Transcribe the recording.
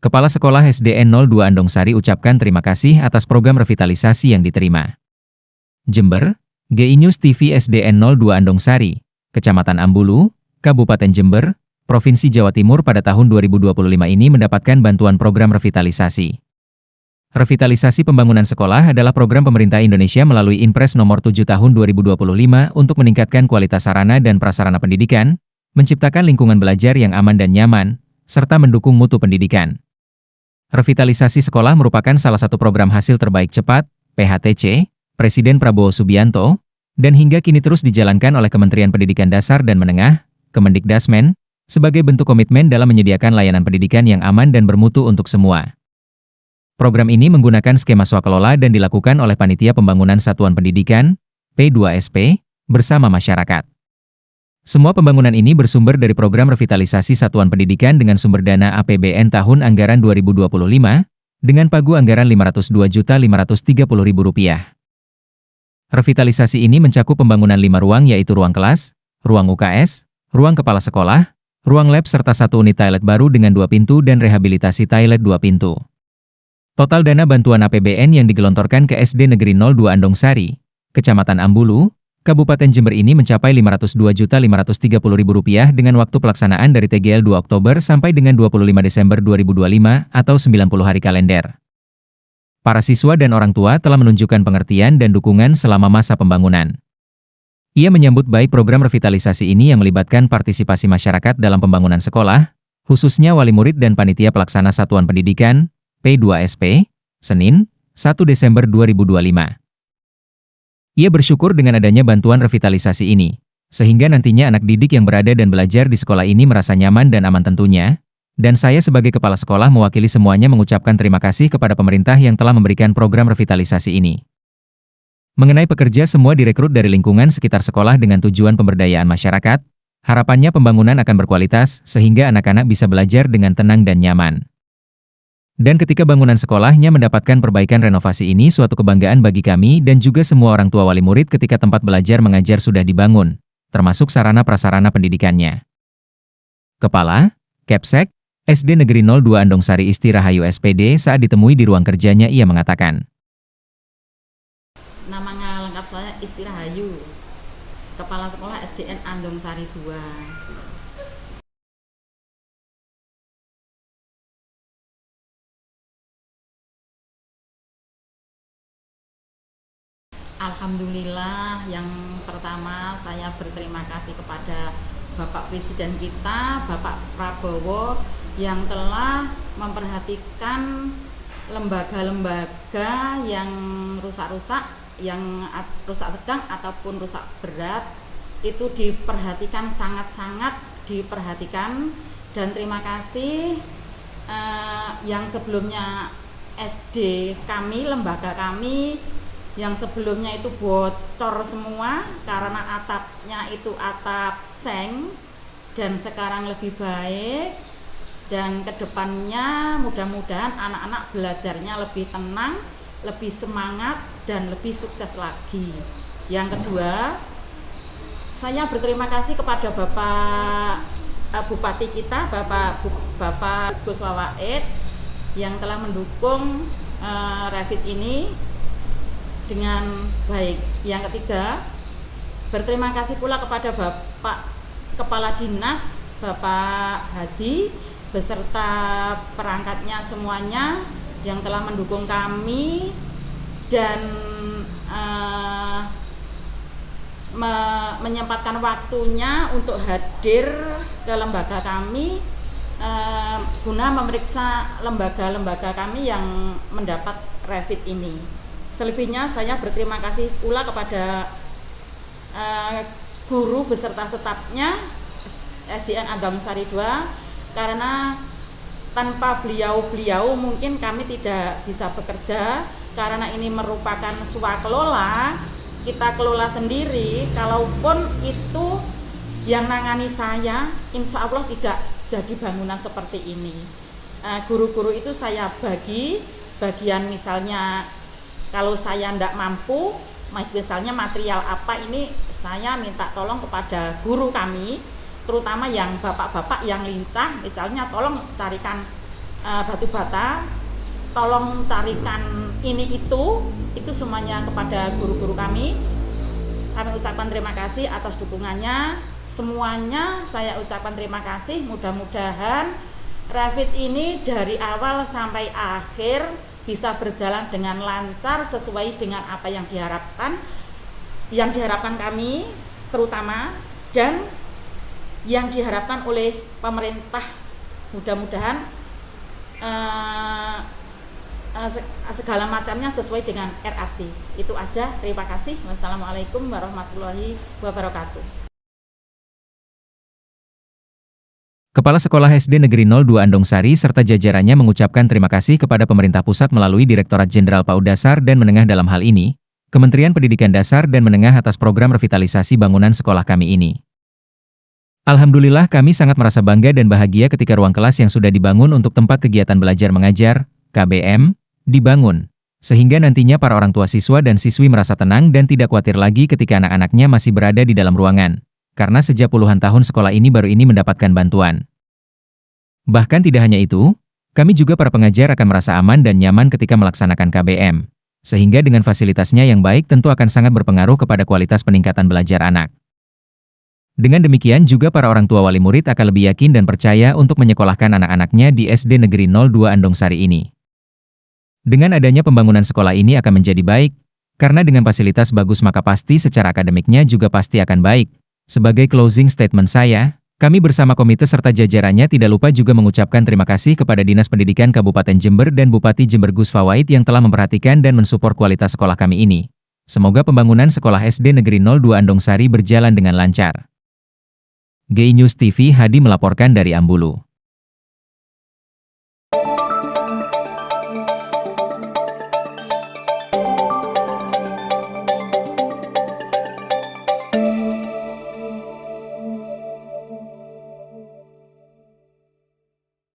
Kepala Sekolah SDN 02 Andongsari ucapkan terima kasih atas program revitalisasi yang diterima. Jember, GI News TV SDN 02 Andongsari, Kecamatan Ambulu, Kabupaten Jember, Provinsi Jawa Timur pada tahun 2025 ini mendapatkan bantuan program revitalisasi. Revitalisasi pembangunan sekolah adalah program pemerintah Indonesia melalui Inpres Nomor 7 Tahun 2025 untuk meningkatkan kualitas sarana dan prasarana pendidikan, menciptakan lingkungan belajar yang aman dan nyaman, serta mendukung mutu pendidikan. Revitalisasi sekolah merupakan salah satu program hasil terbaik cepat, PHTC, Presiden Prabowo Subianto, dan hingga kini terus dijalankan oleh Kementerian Pendidikan Dasar dan Menengah, Kemendikdasmen, sebagai bentuk komitmen dalam menyediakan layanan pendidikan yang aman dan bermutu untuk semua. Program ini menggunakan skema swakelola dan dilakukan oleh Panitia Pembangunan Satuan Pendidikan, P2SP, bersama masyarakat. Semua pembangunan ini bersumber dari program revitalisasi satuan pendidikan dengan sumber dana APBN tahun anggaran 2025, dengan pagu anggaran Rp502.530.000. Revitalisasi ini mencakup pembangunan 5 ruang yaitu ruang kelas, ruang UKS, ruang kepala sekolah, ruang lab serta 1 unit toilet baru dengan 2 pintu dan rehabilitasi toilet 2 pintu. Total dana bantuan APBN yang digelontorkan ke SD Negeri 02 Andongsari, Kecamatan Ambulu, Kabupaten Jember ini mencapai Rp502.530.000 dengan waktu pelaksanaan dari TGL 2 Oktober sampai dengan 25 Desember 2025 atau 90 hari kalender. Para siswa dan orang tua telah menunjukkan pengertian dan dukungan selama masa pembangunan. Ia menyambut baik program revitalisasi ini yang melibatkan partisipasi masyarakat dalam pembangunan sekolah, khususnya wali murid dan panitia pelaksana satuan pendidikan, P2SP, Senin, 1 Desember 2025. Ia bersyukur dengan adanya bantuan revitalisasi ini, sehingga nantinya anak didik yang berada dan belajar di sekolah ini merasa nyaman dan aman tentunya, dan saya sebagai kepala sekolah mewakili semuanya mengucapkan terima kasih kepada pemerintah yang telah memberikan program revitalisasi ini. Mengenai pekerja semua direkrut dari lingkungan sekitar sekolah dengan tujuan pemberdayaan masyarakat, harapannya pembangunan akan berkualitas sehingga anak-anak bisa belajar dengan tenang dan nyaman. Dan ketika bangunan sekolahnya mendapatkan perbaikan renovasi ini suatu kebanggaan bagi kami dan juga semua orang tua wali murid ketika tempat belajar mengajar sudah dibangun, termasuk sarana prasarana pendidikannya. Kepala, Kepsek, SD Negeri 02 Andongsari Isti Rahayu SPD saat ditemui di ruang kerjanya ia mengatakan. Namanya lengkap saya Isti Rahayu, Kepala Sekolah SDN Andongsari 2. Alhamdulillah, yang pertama saya berterima kasih kepada Bapak Presiden kita, Bapak Prabowo, yang telah memperhatikan lembaga-lembaga yang rusak-rusak, yang rusak sedang ataupun rusak berat, itu diperhatikan, sangat-sangat diperhatikan. Dan terima kasih yang sebelumnya SD kami, lembaga kami, yang sebelumnya itu bocor semua karena atapnya itu atap seng, dan sekarang lebih baik, dan kedepannya mudah-mudahan anak-anak belajarnya lebih tenang, lebih semangat, dan lebih sukses lagi. Yang kedua, saya berterima kasih kepada Bapak Bupati kita, Bapak Gus Wawaid, yang telah mendukung Revit ini dengan baik. Yang ketiga, berterima kasih pula kepada Bapak Kepala Dinas, Bapak Hadi, beserta perangkatnya semuanya yang telah mendukung kami dan menyempatkan waktunya untuk hadir ke lembaga kami guna memeriksa lembaga-lembaga kami yang mendapat Revit ini. Selebihnya saya berterima kasih pula kepada guru beserta stafnya SDN Andongsari 2, karena tanpa beliau mungkin kami tidak bisa bekerja, karena ini merupakan swakelola, kita kelola sendiri. Kalaupun itu yang nangani saya, insya Allah tidak jadi bangunan seperti ini. Guru-guru itu saya bagi bagian, misalnya kalau saya tidak mampu, misalnya material apa ini, saya minta tolong kepada guru kami, terutama yang bapak-bapak yang lincah, misalnya tolong carikan batu bata, tolong carikan ini itu semuanya kepada guru-guru kami. Kami ucapkan terima kasih atas dukungannya. Semuanya saya ucapkan terima kasih. Mudah-mudahan Revit ini dari awal sampai akhir bisa berjalan dengan lancar sesuai dengan apa yang diharapkan kami terutama, dan yang diharapkan oleh pemerintah. Mudah-mudahan segala macamnya sesuai dengan RAP. Itu aja, terima kasih. Wassalamualaikum warahmatullahi wabarakatuh. Kepala Sekolah SD Negeri 02 Andong Sari serta jajarannya mengucapkan terima kasih kepada pemerintah pusat melalui Direktorat Jenderal PAUD Dasar dan Menengah dalam hal ini, Kementerian Pendidikan Dasar dan Menengah atas program revitalisasi bangunan sekolah kami ini. Alhamdulillah kami sangat merasa bangga dan bahagia ketika ruang kelas yang sudah dibangun untuk tempat kegiatan belajar mengajar, KBM, dibangun, sehingga nantinya para orang tua siswa dan siswi merasa tenang dan tidak khawatir lagi ketika anak-anaknya masih berada di dalam ruangan, karena sejak puluhan tahun sekolah ini baru ini mendapatkan bantuan. Bahkan tidak hanya itu, kami juga para pengajar akan merasa aman dan nyaman ketika melaksanakan KBM, sehingga dengan fasilitasnya yang baik tentu akan sangat berpengaruh kepada kualitas peningkatan belajar anak. Dengan demikian juga para orang tua wali murid akan lebih yakin dan percaya untuk menyekolahkan anak-anaknya di SD Negeri 02 Andong Sari ini. Dengan adanya pembangunan sekolah ini akan menjadi baik, karena dengan fasilitas bagus maka pasti secara akademiknya juga pasti akan baik. Sebagai closing statement saya, kami bersama komite serta jajarannya tidak lupa juga mengucapkan terima kasih kepada Dinas Pendidikan Kabupaten Jember dan Bupati Jember Gus Fawaid yang telah memperhatikan dan mensupport kualitas sekolah kami ini. Semoga pembangunan sekolah SD Negeri 02 Andong Sari berjalan dengan lancar. GI News TV Hadi melaporkan dari Ambulu.